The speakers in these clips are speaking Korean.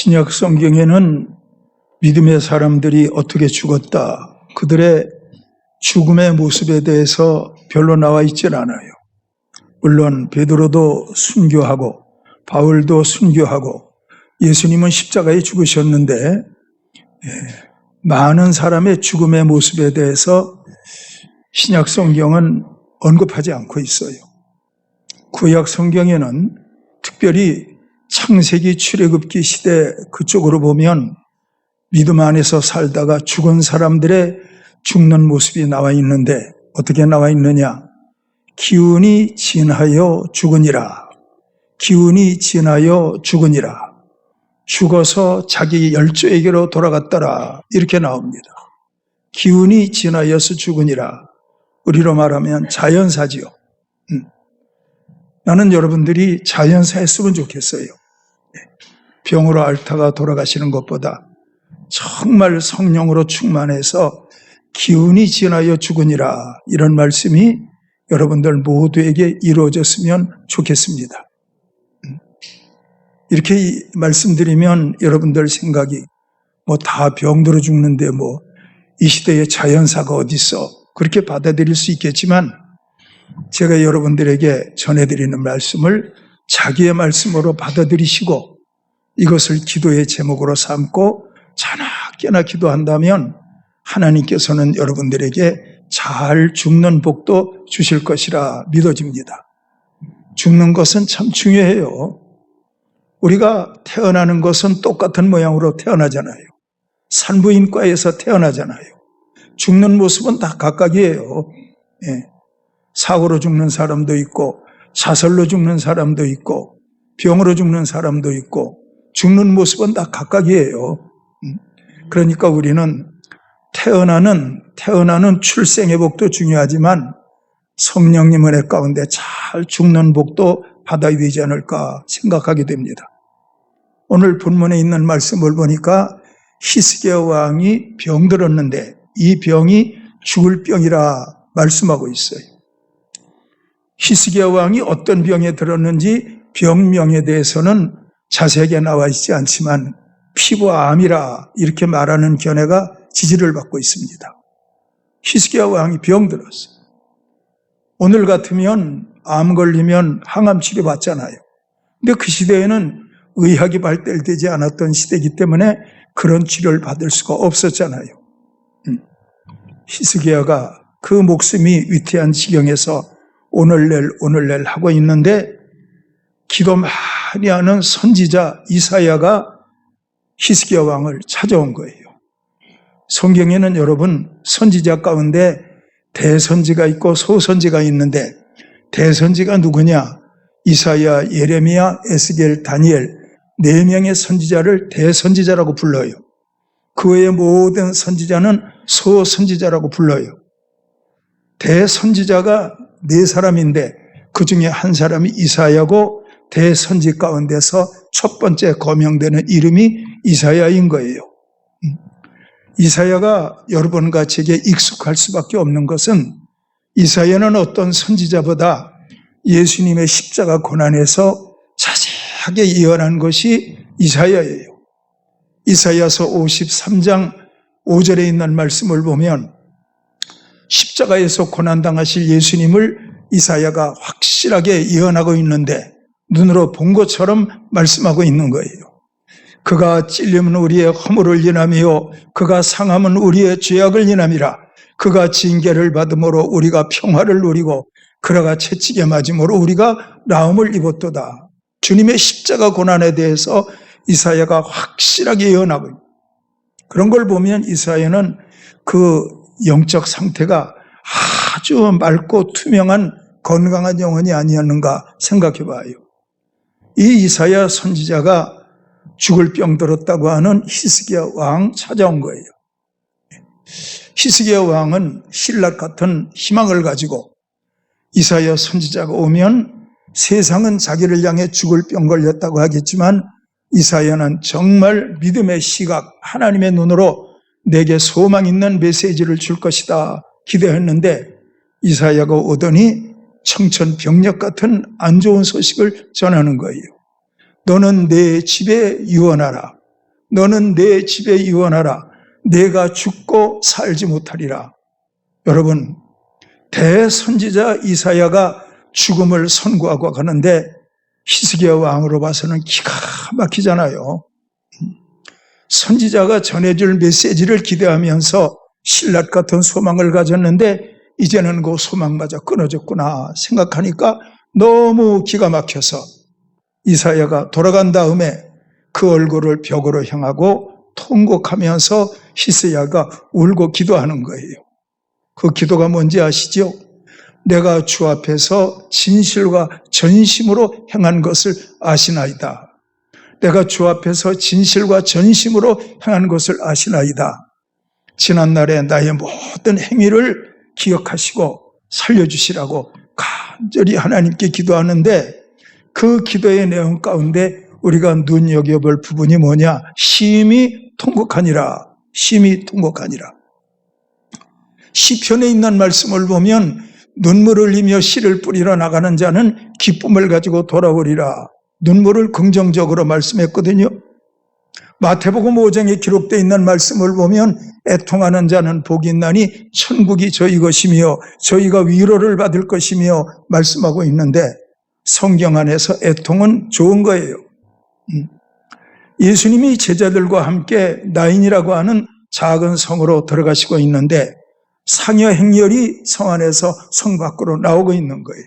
신약 성경에는 믿음의 사람들이 어떻게 죽었다, 그들의 죽음의 모습에 대해서 별로 나와 있질 않아요. 물론 베드로도 순교하고 바울도 순교하고 예수님은 십자가에 죽으셨는데 많은 사람의 죽음의 모습에 대해서 신약 성경은 언급하지 않고 있어요. 구약 성경에는 특별히 창세기 출애굽기 시대 그쪽으로 보면 믿음 안에서 살다가 죽은 사람들의 죽는 모습이 나와 있는데 어떻게 나와 있느냐? 기운이 진하여 죽으니라. 기운이 진하여 죽으니라. 죽어서 자기 열조에게로 돌아갔더라. 이렇게 나옵니다. 기운이 진하여서 죽으니라. 우리로 말하면 자연사지요. 나는 여러분들이 자연사 했으면 좋겠어요. 병으로 앓다가 돌아가시는 것보다 정말 성령으로 충만해서 기운이 진하여 죽으니라, 이런 말씀이 여러분들 모두에게 이루어졌으면 좋겠습니다. 이렇게 말씀드리면 여러분들 생각이 다 병들어 죽는데 이 시대에 자연사가 어디 있어, 그렇게 받아들일 수 있겠지만 제가 여러분들에게 전해드리는 말씀을 자기의 말씀으로 받아들이시고 이것을 기도의 제목으로 삼고 자나깨나 기도한다면 하나님께서는 여러분들에게 잘 죽는 복도 주실 것이라 믿어집니다. 죽는 것은 참 중요해요. 우리가 태어나는 것은 똑같은 모양으로 태어나잖아요. 산부인과에서 태어나잖아요. 죽는 모습은 다 각각이에요. 사고로 죽는 사람도 있고 자살로 죽는 사람도 있고 병으로 죽는 사람도 있고 죽는 모습은 다 각각이에요. 그러니까 우리는 태어나는 출생의 복도 중요하지만 성령님 은혜 가운데 잘 죽는 복도 받아야 되지 않을까 생각하게 됩니다. 오늘 본문에 있는 말씀을 보니까 히스기야 왕이 병들었는데 이 병이 죽을 병이라 말씀하고 있어요. 히스기야 왕이 어떤 병에 들었는지 병명에 대해서는 자세하게 나와 있지 않지만 피부암이라 이렇게 말하는 견해가 지지를 받고 있습니다. 히스기야 왕이 병들었어요. 오늘 같으면 암 걸리면 항암 치료 받잖아요. 근데 그 시대에는 의학이 발달되지 않았던 시대이기 때문에 그런 치료를 받을 수가 없었잖아요. 히스기야가 그 목숨이 위태한 지경에서 오늘낼 하고 있는데 기도 많이 하는 선지자 이사야가 히스기야 왕을 찾아온 거예요. 성경에는 여러분 선지자 가운데 대선지가 있고 소선지가 있는데 대선지가 누구냐? 이사야, 예레미야, 에스겔, 다니엘 4명의 선지자를 대선지자라고 불러요. 그 외의 모든 선지자는 소선지자라고 불러요. 대선지자가 4사람인데 그 중에 한 사람이 이사야고 대선지 가운데서 첫 번째 거명되는 이름이 이사야인 거예요. 이사야가 여러분과 제게 익숙할 수밖에 없는 것은 이사야는 어떤 선지자보다 예수님의 십자가 고난에서 자세하게 예언한 것이 이사야예요. 이사야서 53장 5절에 있는 말씀을 보면 십자가에서 고난당하실 예수님을 이사야가 확실하게 예언하고 있는데 눈으로 본 것처럼 말씀하고 있는 거예요. 그가 찔림은 우리의 허물을 인하며 그가 상함은 우리의 죄악을 인함이라. 그가 징계를 받음으로 우리가 평화를 누리고 그가 채찍에 맞음으로 우리가 나음을 입었도다. 주님의 십자가 고난에 대해서 이사야가 확실하게 예언하고 있습니다. 그런 걸 보면 이사야는 그 영적 상태가 아주 맑고 투명한 건강한 영혼이 아니었는가 생각해 봐요. 이 이사야 선지자가 죽을 병 들었다고 하는 히스기야 왕 찾아온 거예요. 히스기야 왕은 신라 같은 희망을 가지고 이사야 선지자가 오면 세상은 자기를 향해 죽을 병 걸렸다고 하겠지만 이사야는 정말 믿음의 시각, 하나님의 눈으로 내게 소망 있는 메시지를 줄 것이다 기대했는데 이사야가 오더니 청천벽력 같은 안 좋은 소식을 전하는 거예요. 너는 내 집에 유언하라. 너는 내 집에 이원하라. 내가 죽고 살지 못하리라. 여러분, 대선지자 이사야가 죽음을 선고하고 가는데 히스기야 왕으로 봐서는 기가 막히잖아요. 선지자가 전해줄 메시지를 기대하면서 신라 같은 소망을 가졌는데 이제는 그 소망마저 끊어졌구나 생각하니까 너무 기가 막혀서 이사야가 돌아간 다음에 그 얼굴을 벽으로 향하고 통곡하면서 히스기야가 울고 기도하는 거예요. 그 기도가 뭔지 아시죠? 내가 주 앞에서 진실과 전심으로 행한 것을 아시나이다. 내가 주 앞에서 진실과 전심으로 행한 것을 아시나이다. 지난날에 나의 모든 행위를 기억하시고 살려주시라고 간절히 하나님께 기도하는데 그 기도의 내용 가운데 우리가 눈여겨볼 부분이 뭐냐? 심히 통곡하니라. 심히 통곡하니라. 시편에 있는 말씀을 보면 눈물을 흘리며 씨를 뿌리러 나가는 자는 기쁨을 가지고 돌아오리라. 눈물을 긍정적으로 말씀했거든요. 마태복음 5장에 기록되어 있는 말씀을 보면 애통하는 자는 복이 있나니 천국이 저희 것이며 저희가 위로를 받을 것이며 말씀하고 있는데 성경 안에서 애통은 좋은 거예요. 예수님이 제자들과 함께 나인이라고 하는 작은 성으로 들어가시고 있는데 상여 행렬이 성 안에서 성 밖으로 나오고 있는 거예요.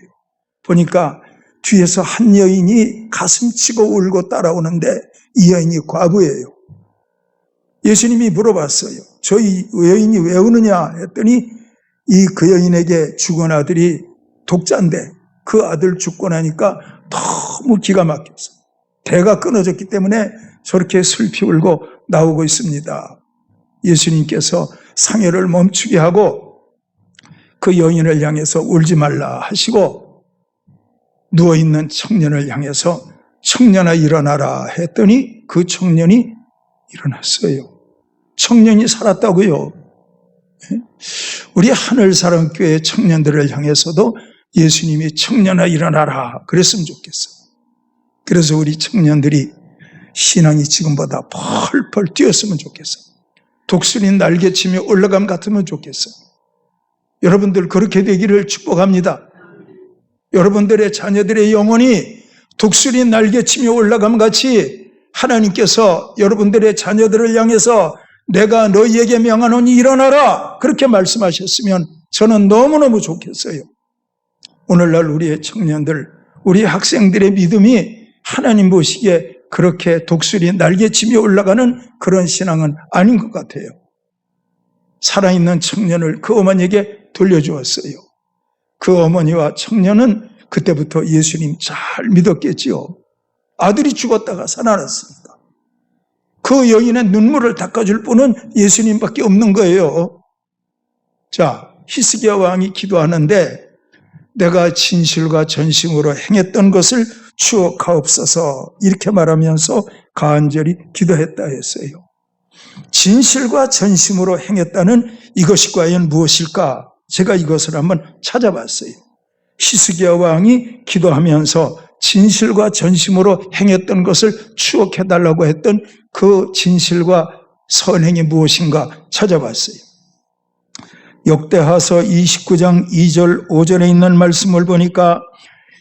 보니까 뒤에서 한 여인이 가슴치고 울고 따라오는데 이 여인이 과부예요. 예수님이 물어봤어요. 저 여인이 왜 우느냐 했더니 그 여인에게 죽은 아들이 독자인데 그 아들 죽고 나니까 너무 기가 막혀서 대가 끊어졌기 때문에 저렇게 슬피 울고 나오고 있습니다. 예수님께서 상여를 멈추게 하고 그 여인을 향해서 울지 말라 하시고 누워있는 청년을 향해서 청년아 일어나라 했더니 그 청년이 일어났어요. 청년이 살았다고요. 우리 하늘사랑교회 청년들을 향해서도 예수님이 청년아 일어나라 그랬으면 좋겠어요. 그래서 우리 청년들이 신앙이 지금보다 펄펄 뛰었으면 좋겠어요. 독수리 날개치며 올라감 같으면 좋겠어요. 여러분들 그렇게 되기를 축복합니다. 여러분들의 자녀들의 영혼이 독수리 날개치며 올라감 같이 하나님께서 여러분들의 자녀들을 향해서 내가 너희에게 명하노니 일어나라 그렇게 말씀하셨으면 저는 너무너무 좋겠어요. 오늘날 우리의 청년들, 우리 학생들의 믿음이 하나님 보시기에 그렇게 독수리 날개치며 올라가는 그런 신앙은 아닌 것 같아요. 살아있는 청년을 그 어머니에게 돌려주었어요. 그 어머니와 청년은 그때부터 예수님 잘 믿었겠지요. 아들이 죽었다가 살아났으니까. 그 여인의 눈물을 닦아줄 분은 예수님밖에 없는 거예요. 자, 히스기야 왕이 기도하는데 내가 진실과 전심으로 행했던 것을 추억하옵소서 이렇게 말하면서 간절히 기도했다 했어요. 진실과 전심으로 행했다는 이것이 과연 무엇일까? 제가 이것을 한번 찾아봤어요. 히스기야 왕이 기도하면서 진실과 전심으로 행했던 것을 추억해달라고 했던 그 진실과 선행이 무엇인가 찾아봤어요. 역대하서 29장 2절 5절에 있는 말씀을 보니까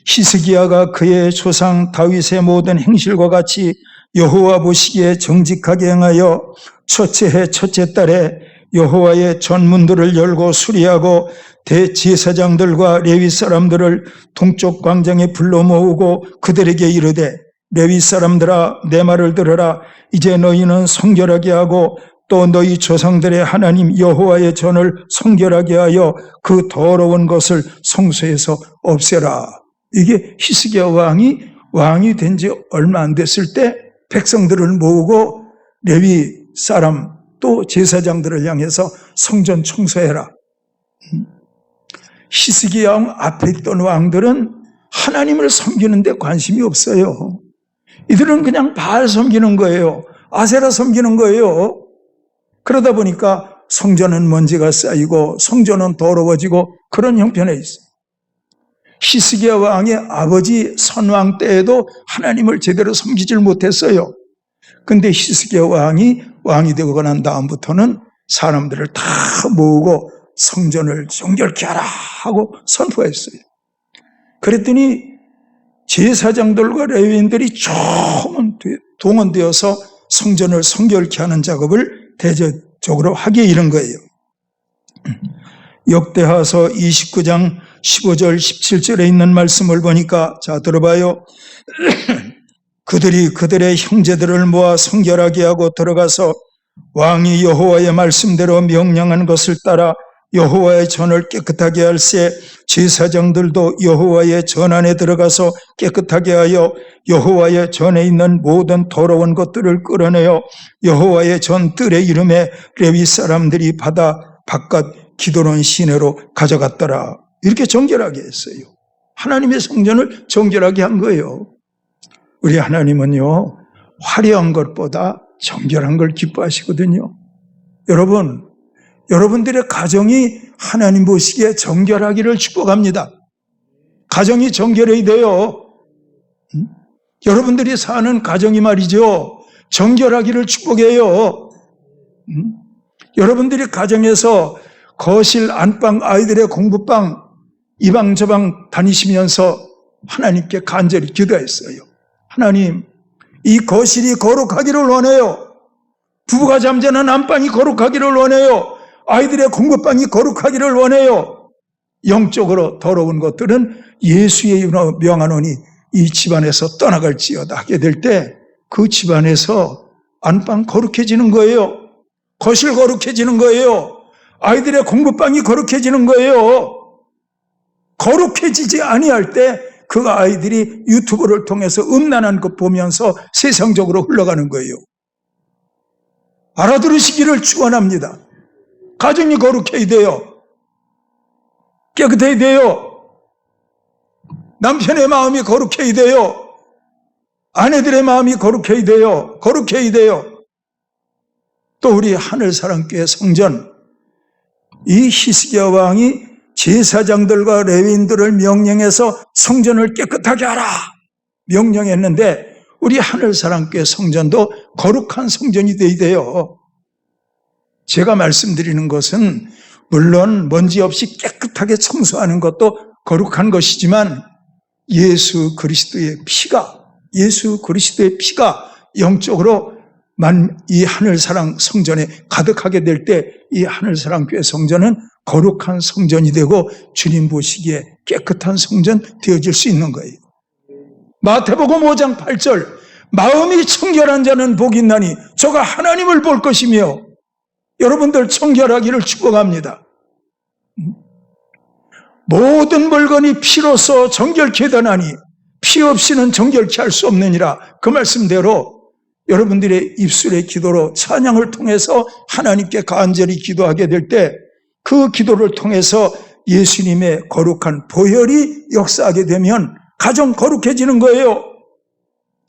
히스기야가 그의 조상 다윗의 모든 행실과 같이 여호와 보시기에 정직하게 행하여 첫째 해 첫째 달에 여호와의 전문들을 열고 수리하고 대제사장들과 레위 사람들을 동쪽 광장에 불러 모으고 그들에게 이르되 레위 사람들아 내 말을 들으라. 이제 너희는 성결하게 하고 또 너희 조상들의 하나님 여호와의 전을 성결하게 하여 그 더러운 것을 성소에서 없애라. 이게 히스기야 왕이 된 지 얼마 안 됐을 때 백성들을 모으고 레위 사람 또 제사장들을 향해서 성전 청소해라. 히스기야 왕 앞에 있던 왕들은 하나님을 섬기는 데 관심이 없어요. 이들은 그냥 바알 섬기는 거예요. 아세라 섬기는 거예요. 그러다 보니까 성전은 먼지가 쌓이고 성전은 더러워지고 그런 형편에 있어요. 히스기야 왕의 아버지 선왕 때에도 하나님을 제대로 섬기질 못했어요. 근데 히스기야 왕이 되고 난 다음부터는 사람들을 다 모으고 성전을 정결케 하라 하고 선포했어요. 그랬더니 제사장들과 레위인들이 동원되어서 성전을 성결케 하는 작업을 대대적으로 하게 이른 거예요. 역대하서 29장 15절 17절에 있는 말씀을 보니까, 자 들어봐요. 그들이 그들의 형제들을 모아 성결하게 하고 들어가서 왕이 여호와의 말씀대로 명령한 것을 따라 여호와의 전을 깨끗하게 할세, 제사장들도 여호와의 전 안에 들어가서 깨끗하게 하여 여호와의 전에 있는 모든 더러운 것들을 끌어내어 여호와의 전 뜰의 이름에 레위 사람들이 받아 바깥 기도론 시내로 가져갔더라. 이렇게 정결하게 했어요. 하나님의 성전을 정결하게 한 거예요. 우리 하나님은요, 화려한 것보다 정결한 걸 기뻐하시거든요. 여러분들의 가정이 하나님 보시기에 정결하기를 축복합니다. 가정이 정결해야 돼요. 여러분들이 사는 가정이 말이죠, 정결하기를 축복해요. 여러분들이 가정에서 거실, 안방, 아이들의 공부방, 이방 저방 다니시면서 하나님께 간절히 기도했어요. 하나님, 이 거실이 거룩하기를 원해요. 부부가 잠자는 안방이 거룩하기를 원해요. 아이들의 공부방이 거룩하기를 원해요. 영적으로 더러운 것들은 예수의 이름으로 명하노니 이 집안에서 떠나갈지어다 하게 될 때 그 집안에서 안방 거룩해지는 거예요. 거실 거룩해지는 거예요. 아이들의 공부방이 거룩해지는 거예요. 거룩해지지 아니할 때 그 아이들이 유튜브를 통해서 음란한 것 보면서 세상적으로 흘러가는 거예요. 알아들으시기를 축원합니다. 가정이 거룩해야 돼요. 깨끗해야 돼요. 남편의 마음이 거룩해야 돼요. 아내들의 마음이 거룩해야 돼요. 거룩해야 돼요. 또 우리 하늘사랑교회 성전, 이 히스기야 왕이 제사장들과 레위인들을 명령해서 성전을 깨끗하게 하라 명령했는데, 우리 하늘사랑교회 성전도 거룩한 성전이 되어야 돼요. 제가 말씀드리는 것은 물론 먼지 없이 깨끗하게 청소하는 것도 거룩한 것이지만, 예수 그리스도의 피가 영적으로 이 하늘사랑 성전에 가득하게 될 때 이 하늘사랑교회 성전은 거룩한 성전이 되고 주님 보시기에 깨끗한 성전 되어질 수 있는 거예요. 마태복음 5장 8절, 마음이 청결한 자는 복이 있나니 저가 하나님을 볼 것이며, 여러분들 청결하기를 축복합니다. 모든 물건이 피로써 정결케 되나니 피 없이는 정결케 할 수 없느니라. 그 말씀대로 여러분들의 입술의 기도로 찬양을 통해서 하나님께 간절히 기도하게 될 때 그 기도를 통해서 예수님의 거룩한 보혈이 역사하게 되면 가정 거룩해지는 거예요.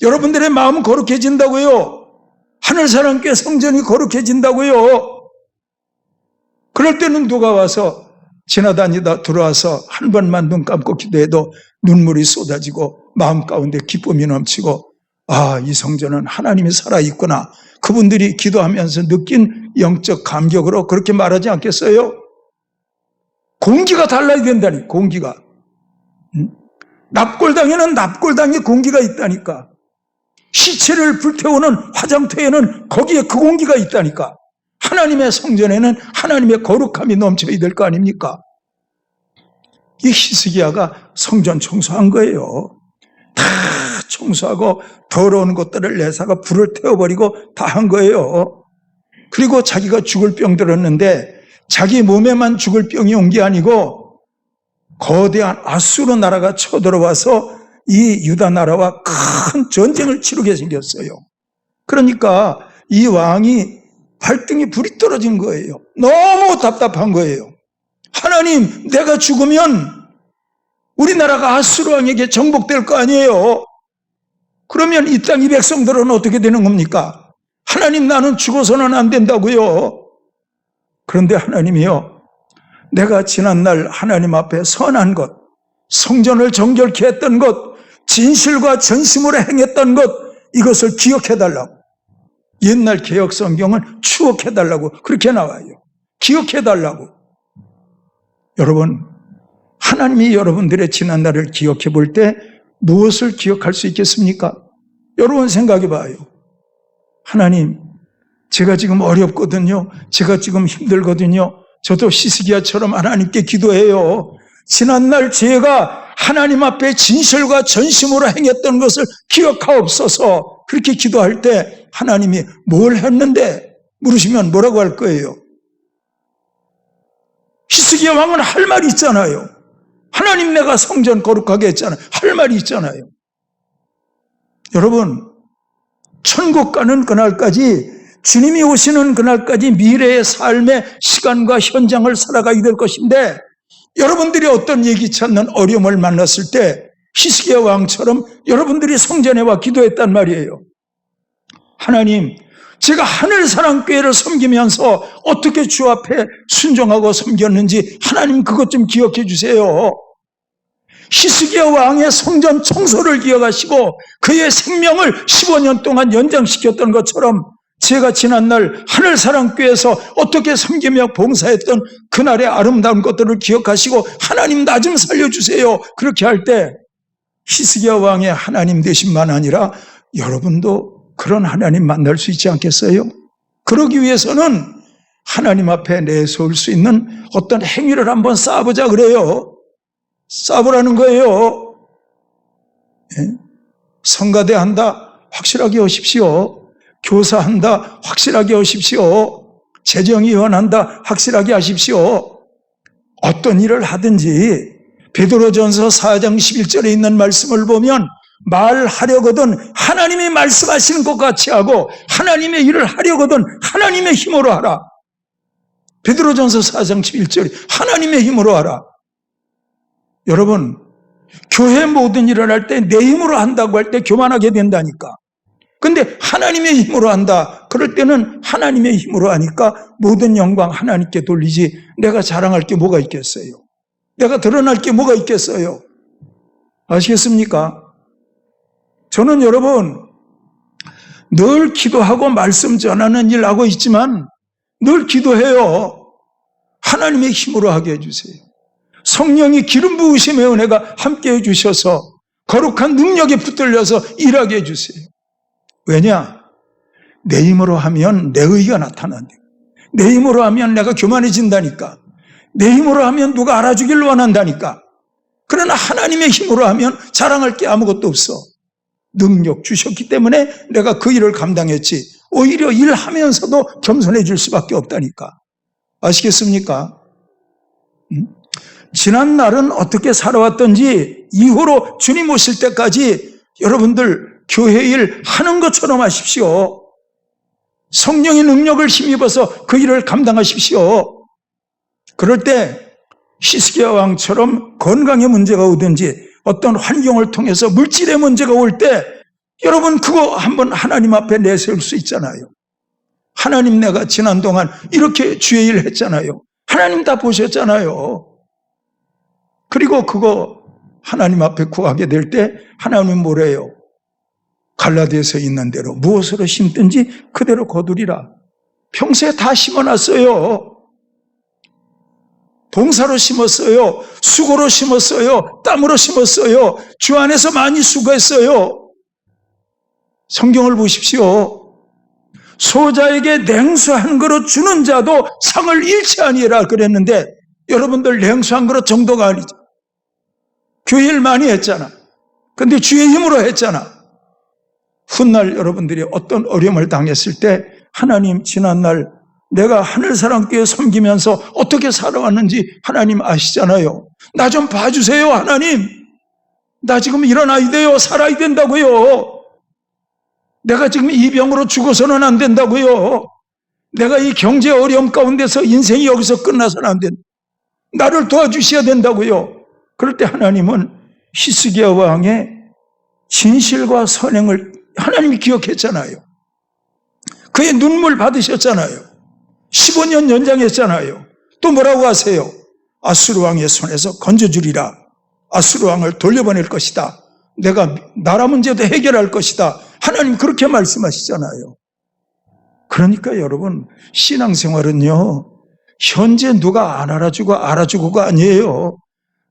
여러분들의 마음 거룩해진다고요. 하늘사랑교회 성전이 거룩해진다고요. 그럴 때는 누가 와서 지나다니다 들어와서 한 번만 눈 감고 기도해도 눈물이 쏟아지고 마음 가운데 기쁨이 넘치고, 아, 이 성전은 하나님이 살아있구나, 그분들이 기도하면서 느낀 영적 감격으로 그렇게 말하지 않겠어요? 공기가 달라야 된다니, 공기가. 납골당에는 납골당의 공기가 있다니까. 시체를 불태우는 화장터에는 거기에 그 공기가 있다니까. 하나님의 성전에는 하나님의 거룩함이 넘쳐야 될 거 아닙니까? 이 히스기야가 성전 청소한 거예요. 다 청소하고 더러운 것들을 내사가 불을 태워버리고 다 한 거예요. 그리고 자기가 죽을 병 들었는데 자기 몸에만 죽을 병이 온 게 아니고 거대한 아수르 나라가 쳐들어와서 이 유다 나라와 큰 전쟁을 치르게 생겼어요. 그러니까 이 왕이 발등에 불이 떨어진 거예요. 너무 답답한 거예요. 하나님, 내가 죽으면 우리나라가 아수르 왕에게 정복될 거 아니에요. 그러면 이 땅 이 백성들은 어떻게 되는 겁니까? 하나님, 나는 죽어서는 안 된다고요. 그런데 하나님이요, 내가 지난날 하나님 앞에 선한 것, 성전을 정결케 했던 것, 진실과 전심으로 행했던 것, 이것을 기억해달라고. 옛날 개혁 성경은 추억해달라고 그렇게 나와요. 기억해달라고. 여러분, 하나님이 여러분들의 지난날을 기억해 볼 때 무엇을 기억할 수 있겠습니까? 여러분 생각해 봐요. 하나님, 제가 지금 어렵거든요. 제가 지금 힘들거든요. 저도 히스기야처럼 하나님께 기도해요. 지난날 제가 하나님 앞에 진실과 전심으로 행했던 것을 기억하옵소서. 그렇게 기도할 때 하나님이 뭘 했는데 물으시면 뭐라고 할 거예요? 히스기야 왕은 할 말이 있잖아요. 하나님, 내가 성전 거룩하게 했잖아요. 할 말이 있잖아요. 여러분, 천국 가는 그날까지, 주님이 오시는 그날까지 미래의 삶의 시간과 현장을 살아가게 될 것인데, 여러분들이 어떤 얘기 찾는 어려움을 만났을 때 히스기야 왕처럼 여러분들이 성전에 와 기도했단 말이에요. 하나님, 제가 하늘사랑교회를 섬기면서 어떻게 주 앞에 순종하고 섬겼는지 하나님 그것 좀 기억해 주세요. 히스기야 왕의 성전 청소를 기억하시고 그의 생명을 15년 동안 연장시켰던 것처럼 제가 지난날 하늘사랑교회에서 어떻게 섬기며 봉사했던 그날의 아름다운 것들을 기억하시고 하나님, 나 좀 살려주세요. 그렇게 할 때 히스기야 왕의 하나님 되심만 아니라 여러분도 그런 하나님 만날 수 있지 않겠어요? 그러기 위해서는 하나님 앞에 내세울 수 있는 어떤 행위를 한번 쌓아보자 그래요. 쌓아보라는 거예요. 성가대 한다, 확실하게 하십시오. 교사한다, 확실하게 하십시오. 재정위원 한다, 확실하게 하십시오. 어떤 일을 하든지 베드로전서 4장 11절에 있는 말씀을 보면 말하려거든 하나님이 말씀하시는 것 같이 하고 하나님의 일을 하려거든 하나님의 힘으로 하라. 베드로전서 4장 11절에 하나님의 힘으로 하라. 여러분, 교회 모든 일을 할 때 내 힘으로 한다고 할 때 교만하게 된다니까. 근데 하나님의 힘으로 한다. 그럴 때는 하나님의 힘으로 하니까 모든 영광 하나님께 돌리지 내가 자랑할 게 뭐가 있겠어요? 내가 드러날 게 뭐가 있겠어요? 아시겠습니까? 저는 여러분 늘 기도하고 말씀 전하는 일 하고 있지만 늘 기도해요. 하나님의 힘으로 하게 해주세요. 성령이 기름 부으심의 은혜가 함께 해주셔서 거룩한 능력에 붙들려서 일하게 해주세요. 왜냐? 내 힘으로 하면 내 의가 나타난다. 내 힘으로 하면 내가 교만해진다니까. 내 힘으로 하면 누가 알아주길 원한다니까. 그러나 하나님의 힘으로 하면 자랑할 게 아무것도 없어. 능력 주셨기 때문에 내가 그 일을 감당했지. 오히려 일하면서도 겸손해질 수밖에 없다니까. 아시겠습니까? 지난 날은 어떻게 살아왔던지 이후로 주님 오실 때까지 여러분들 교회 일 하는 것처럼 하십시오. 성령의 능력을 힘입어서 그 일을 감당하십시오. 그럴 때 히스기야 왕처럼 건강의 문제가 오든지 어떤 환경을 통해서 물질의 문제가 올 때 여러분 그거 한번 하나님 앞에 내세울 수 있잖아요. 하나님, 내가 지난 동안 이렇게 주의 일 했잖아요. 하나님 다 보셨잖아요. 그리고 그거 하나님 앞에 구하게 될 때 하나님은 뭐래요? 갈라디아서에 있는 대로 무엇으로 심든지 그대로 거두리라. 평소에 다 심어놨어요. 봉사로 심었어요. 수고로 심었어요. 땀으로 심었어요. 주 안에서 많이 수고했어요. 성경을 보십시오. 소자에게 냉수 한 그릇 주는 자도 상을 잃지 아니하라 그랬는데 여러분들 냉수 한 그릇 정도가 아니죠. 교회 일 많이 했잖아. 근데 주의 힘으로 했잖아. 훗날 여러분들이 어떤 어려움을 당했을 때 하나님, 지난날 내가 하늘사랑교회 섬기면서 어떻게 살아왔는지 하나님 아시잖아요. 나 좀 봐주세요. 하나님, 나 지금 일어나야 돼요. 살아야 된다고요. 내가 지금 이 병으로 죽어서는 안 된다고요. 내가 이 경제 어려움 가운데서 인생이 여기서 끝나서는 안 된다. 나를 도와주셔야 된다고요. 그럴 때 하나님은 히스기야 왕의 진실과 선행을 하나님이 기억했잖아요. 그의 눈물 받으셨잖아요. 15년 연장했잖아요. 또 뭐라고 하세요? 아수르 왕의 손에서 건져주리라. 아수르 왕을 돌려보낼 것이다. 내가 나라 문제도 해결할 것이다. 하나님 그렇게 말씀하시잖아요. 그러니까 여러분, 신앙생활은요, 현재 누가 안 알아주고가 아니에요.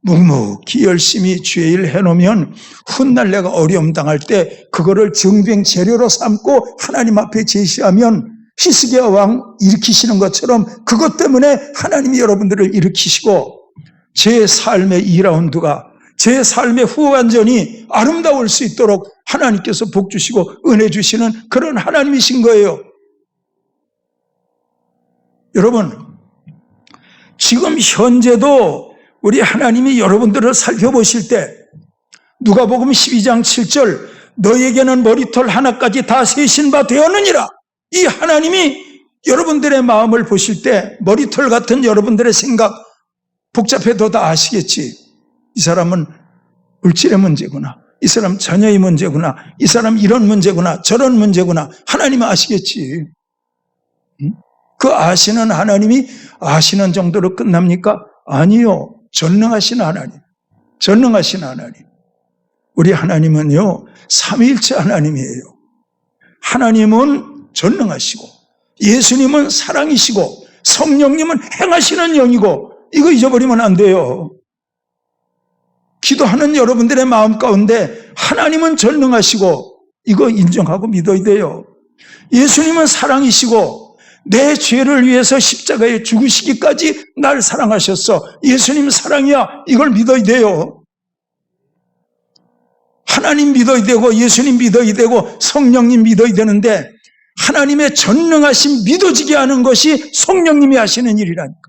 묵묵히 열심히 주의 일 해놓으면 훗날 내가 어려움 당할 때 그거를 증빙 재료로 삼고 하나님 앞에 제시하면 히스기야 왕 일으키시는 것처럼 그것 때문에 하나님이 여러분들을 일으키시고 제 삶의 2라운드가 제 삶의 후반전이 아름다울 수 있도록 하나님께서 복 주시고 은혜 주시는 그런 하나님이신 거예요. 여러분, 지금 현재도 우리 하나님이 여러분들을 살펴보실 때 누가복음 12장 7절 너에게는 머리털 하나까지 다 세신 바 되었느니라. 이 하나님이 여러분들의 마음을 보실 때 머리털 같은 여러분들의 생각 복잡해도 다 아시겠지. 이 사람은 물질의 문제구나. 이 사람 자녀의 문제구나. 이 사람 이런 문제구나. 저런 문제구나. 하나님은 아시겠지. 그 아시는 하나님이 아시는 정도로 끝납니까? 아니요. 전능하신 하나님. 전능하신 하나님. 우리 하나님은요, 삼위일체 하나님이에요. 하나님은 전능하시고 예수님은 사랑이시고 성령님은 행하시는 영이고 이거 잊어버리면 안 돼요. 기도하는 여러분들의 마음 가운데 하나님은 전능하시고 이거 인정하고 믿어야 돼요. 예수님은 사랑이시고 내 죄를 위해서 십자가에 죽으시기까지 날 사랑하셨어. 예수님 사랑이야. 이걸 믿어야 돼요. 하나님 믿어야 되고 예수님 믿어야 되고 성령님 믿어야 되는데 하나님의 전능하심 믿어지게 하는 것이 성령님이 하시는 일이라니까.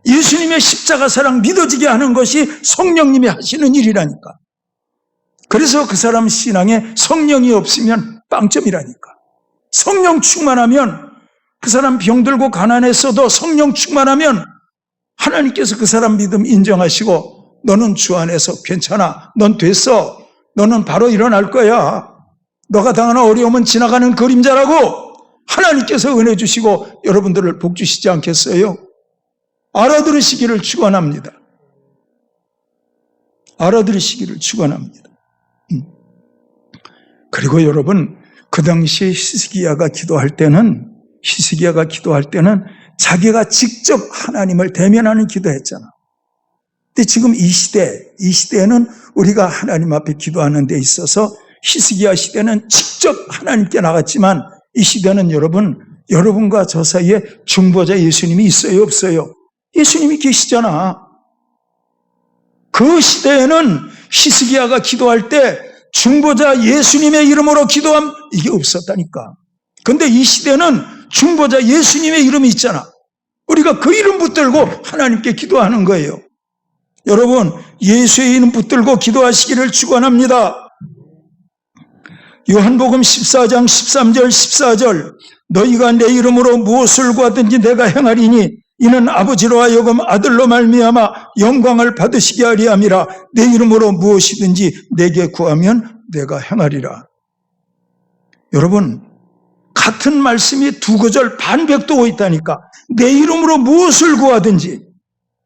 예수님의 십자가 사랑 믿어지게 하는 것이 성령님이 하시는 일이라니까. 그래서 그 사람 신앙에 성령이 없으면 빵점이라니까. 성령 충만하면 그 사람 병들고 가난했어도 성령 충만하면 하나님께서 그 사람 믿음 인정하시고 너는 주 안에서 괜찮아. 넌 됐어. 너는 바로 일어날 거야. 너가 당하는 어려움은 지나가는 그림자라고 하나님께서 은혜 주시고 여러분들을 복 주시지 않겠어요? 알아들으시기를 축원합니다. 알아들으시기를 축원합니다. 그리고 여러분, 그 당시에 히스기야가 기도할 때는 자기가 직접 하나님을 대면하는 기도했잖아. 근데 지금 이 시대에는 우리가 하나님 앞에 기도하는 데 있어서 히스기야 시대는 직접 하나님께 나갔지만 이 시대는 여러분과 저 사이에 중보자 예수님이 있어요, 없어요? 예수님이 계시잖아. 그 시대에는 히스기야가 기도할 때 중보자 예수님의 이름으로 기도함 이게 없었다니까. 근데 이 시대는 중보자 예수님의 이름이 있잖아. 우리가 그 이름 붙들고 하나님께 기도하는 거예요. 여러분, 예수의 이름 붙들고 기도하시기를 축원합니다. 요한복음 14장 13절 14절 너희가 내 이름으로 무엇을 구하든지 내가 행하리니 이는 아버지로 하여금 아들로 말미암아 영광을 받으시게 하리 함이라. 내 이름으로 무엇이든지 내게 구하면 내가 행하리라. 여러분, 같은 말씀이 두 구절 반백도 오 있다니까. 내 이름으로 무엇을 구하든지,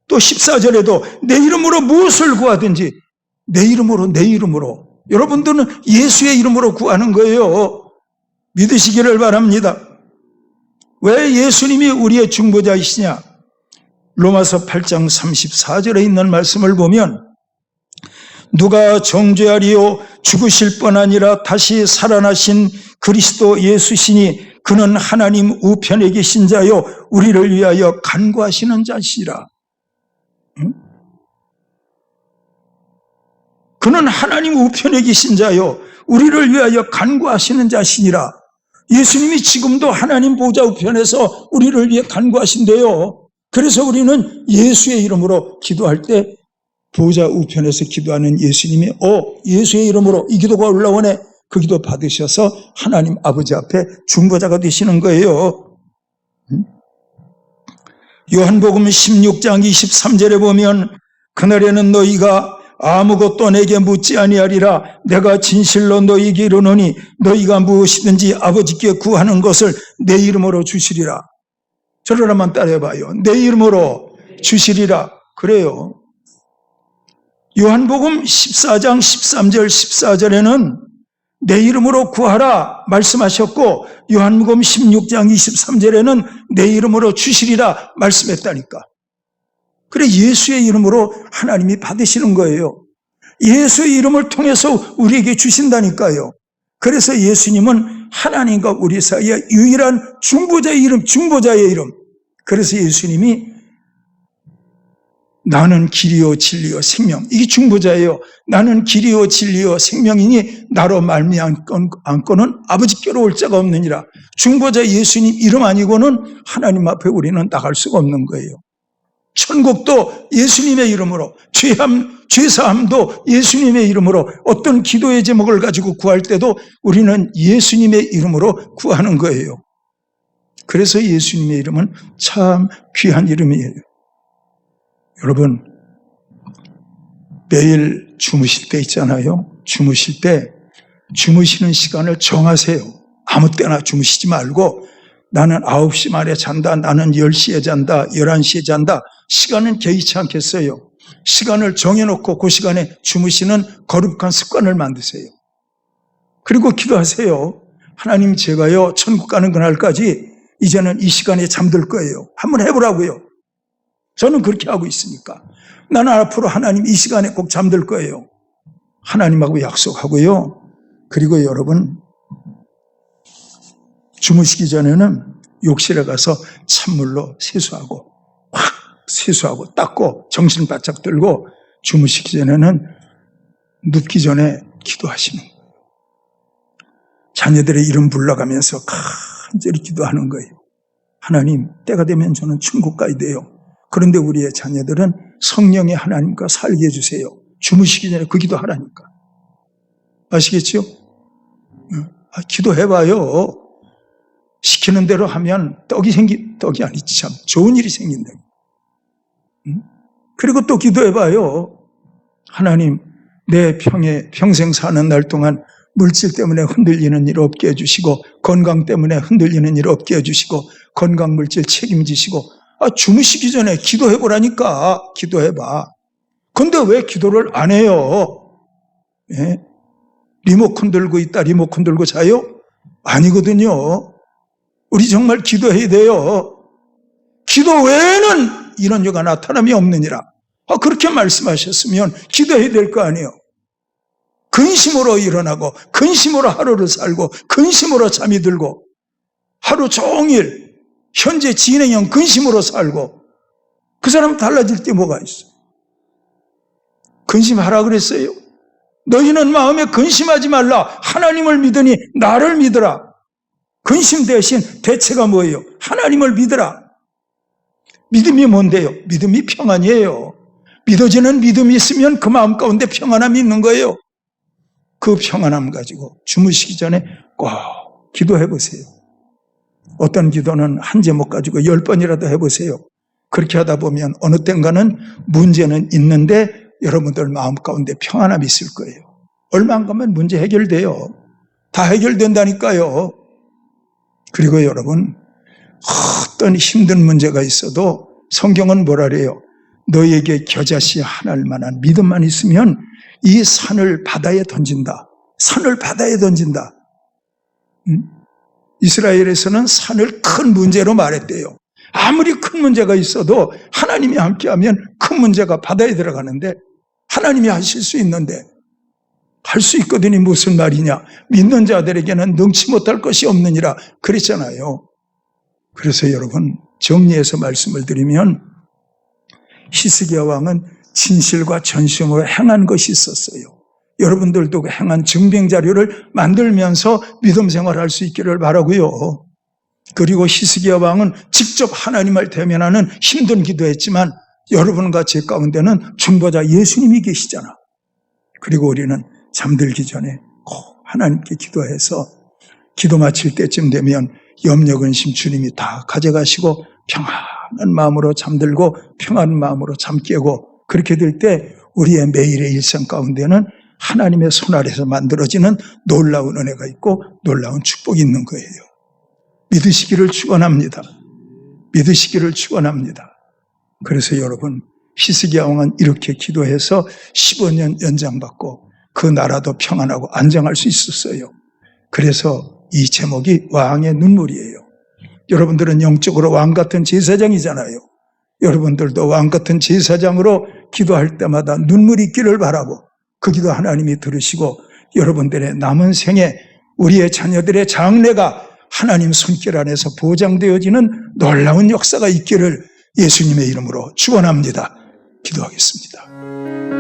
또 14절에도 내 이름으로 무엇을 구하든지, 내 이름으로 여러분들은 예수의 이름으로 구하는 거예요. 믿으시기를 바랍니다. 왜 예수님이 우리의 중보자이시냐? 로마서 8장 34절에 있는 말씀을 보면 누가 정죄하리요? 죽으실 뿐 아니라 다시 살아나신 그리스도 예수시니 그는 하나님 우편에 계신 자요 우리를 위하여 간구하시는 자시라. 그는 하나님 우편에 계신 자요 우리를 위하여 간구하시는 자시니라. 예수님이 지금도 하나님 보좌 우편에서 우리를 위해 간구하신대요. 그래서 우리는 예수의 이름으로 기도할 때 보좌 우편에서 기도하는 예수님이 예수의 이름으로 이 기도가 올라오네. 그 기도 받으셔서 하나님 아버지 앞에 중보자가 되시는 거예요. 요한복음 16장 23절에 보면 그날에는 너희가 아무것도 내게 묻지 아니하리라. 내가 진실로 너희에게 이르노니 너희가 무엇이든지 아버지께 구하는 것을 내 이름으로 주시리라. 저를 한번 따라해봐요. 내 이름으로 주시리라. 그래요. 요한복음 14장 13절 14절에는 내 이름으로 구하라 말씀하셨고 요한복음 16장 23절에는 내 이름으로 주시리라 말씀했다니까. 그래 예수의 이름으로 하나님이 받으시는 거예요. 예수의 이름을 통해서 우리에게 주신다니까요. 그래서 예수님은 하나님과 우리 사이의 유일한 중보자의 이름, 중보자의 이름. 그래서 예수님이 나는 길이요 진리요 생명, 이게 중보자예요. 나는 길이요 진리요 생명이니 나로 말미암고는 아버지께로 올 자가 없느니라. 중보자 예수님 이름 아니고는 하나님 앞에 우리는 나갈 수가 없는 거예요. 천국도 예수님의 이름으로, 죄사함도 예수님의 이름으로, 어떤 기도의 제목을 가지고 구할 때도 우리는 예수님의 이름으로 구하는 거예요. 그래서 예수님의 이름은 참 귀한 이름이에요. 여러분, 매일 주무실 때 있잖아요. 주무실 때 주무시는 시간을 정하세요. 아무 때나 주무시지 말고 나는 9시 말에 잔다, 나는 10시에 잔다, 11시에 잔다. 시간은 개의치 않겠어요. 시간을 정해놓고 그 시간에 주무시는 거룩한 습관을 만드세요. 그리고 기도하세요. 하나님, 제가요 천국 가는 그날까지 이제는 이 시간에 잠들 거예요. 한번 해보라고요. 저는 그렇게 하고 있으니까. 나는 앞으로 하나님 이 시간에 꼭 잠들 거예요. 하나님하고 약속하고요. 그리고 여러분, 주무시기 전에는 욕실에 가서 찬물로 세수하고 확 세수하고 닦고 정신 바짝 들고 주무시기 전에는 눕기 전에 기도하시는 거예요. 자녀들의 이름 불러가면서 간절히 기도하는 거예요. 하나님, 때가 되면 저는 천국 가야 돼요. 그런데 우리의 자녀들은 성령의 하나님과 살게 해주세요. 주무시기 전에 그 기도하라니까. 아시겠죠? 기도해봐요. 시키는 대로 하면 떡이 아니지, 참 좋은 일이 생긴다. 그리고 또 기도해봐요. 하나님, 내 평생 사는 날 동안 물질 때문에 흔들리는 일 없게 해주시고, 건강 때문에 흔들리는 일 없게 해주시고, 건강 물질 책임지시고. 주무시기 전에 기도해보라니까. 기도해봐. 근데 왜 기도를 안 해요? 예? 리모컨 들고 있다 리모컨 들고 자요? 아니거든요. 우리 정말 기도해야 돼요. 기도 외에는 이런 여가 나타남이 없느니라. 그렇게 말씀하셨으면 기도해야 될 거 아니에요. 근심으로 일어나고 근심으로 하루를 살고 근심으로 잠이 들고 하루 종일 현재 진행형 근심으로 살고, 그 사람 달라질 게 뭐가 있어? 근심하라 그랬어요. 너희는 마음에 근심하지 말라. 하나님을 믿으니 나를 믿으라. 근심 대신 대체가 뭐예요? 하나님을 믿으라. 믿음이 뭔데요? 믿음이 평안이에요. 믿어지는 믿음이 있으면 그 마음 가운데 평안함이 있는 거예요. 그 평안함 가지고 주무시기 전에 꼭 기도해 보세요. 어떤 기도는 한 제목 가지고 10번이라도 해보세요. 그렇게 하다 보면 어느 땐가는 문제는 있는데 여러분들 마음 가운데 평안함이 있을 거예요. 얼마 안 가면 문제 해결돼요. 다 해결된다니까요. 그리고 여러분, 어떤 힘든 문제가 있어도 성경은 뭐라 그래요? 너에게 겨자씨 하나일 만한 믿음만 있으면 이 산을 바다에 던진다. 산을 바다에 던진다. 이스라엘에서는 산을 큰 문제로 말했대요. 아무리 큰 문제가 있어도 하나님이 함께하면 큰 문제가 바다에 들어가는데, 하나님이 하실 수 있는데 할 수 있거든요. 무슨 말이냐? 믿는 자들에게는 능치 못할 것이 없느니라 그랬잖아요. 그래서 여러분, 정리해서 말씀을 드리면 히스기야 왕은 진실과 전심으로 행한 것이 있었어요. 여러분들도 그 행한 증빙 자료를 만들면서 믿음 생활할 수 있기를 바라고요. 그리고 히스기야 왕은 직접 하나님을 대면하는 힘든 기도했지만 여러분과 제 가운데는 중보자 예수님이 계시잖아. 그리고 우리는 잠들기 전에 꼭 하나님께 기도해서 기도 마칠 때쯤 되면 염려 근심 주님이 다 가져가시고 평안한 마음으로 잠들고 평안한 마음으로 잠 깨고, 그렇게 될 때 우리의 매일의 일상 가운데는 하나님의 손 아래서 만들어지는 놀라운 은혜가 있고 놀라운 축복이 있는 거예요. 믿으시기를 축원합니다. 믿으시기를 축원합니다. 그래서 여러분, 히스기야 왕은 이렇게 기도해서 15년 연장받고 그 나라도 평안하고 안정할 수 있었어요. 그래서 이 제목이 왕의 눈물이에요. 여러분들은 영적으로 왕 같은 제사장이잖아요. 여러분들도 왕 같은 제사장으로 기도할 때마다 눈물이 있기를 바라고, 그 기도 하나님이 들으시고 여러분들의 남은 생에 우리의 자녀들의 장래가 하나님 손길 안에서 보장되어지는 놀라운 역사가 있기를 예수님의 이름으로 축원합니다. 기도하겠습니다.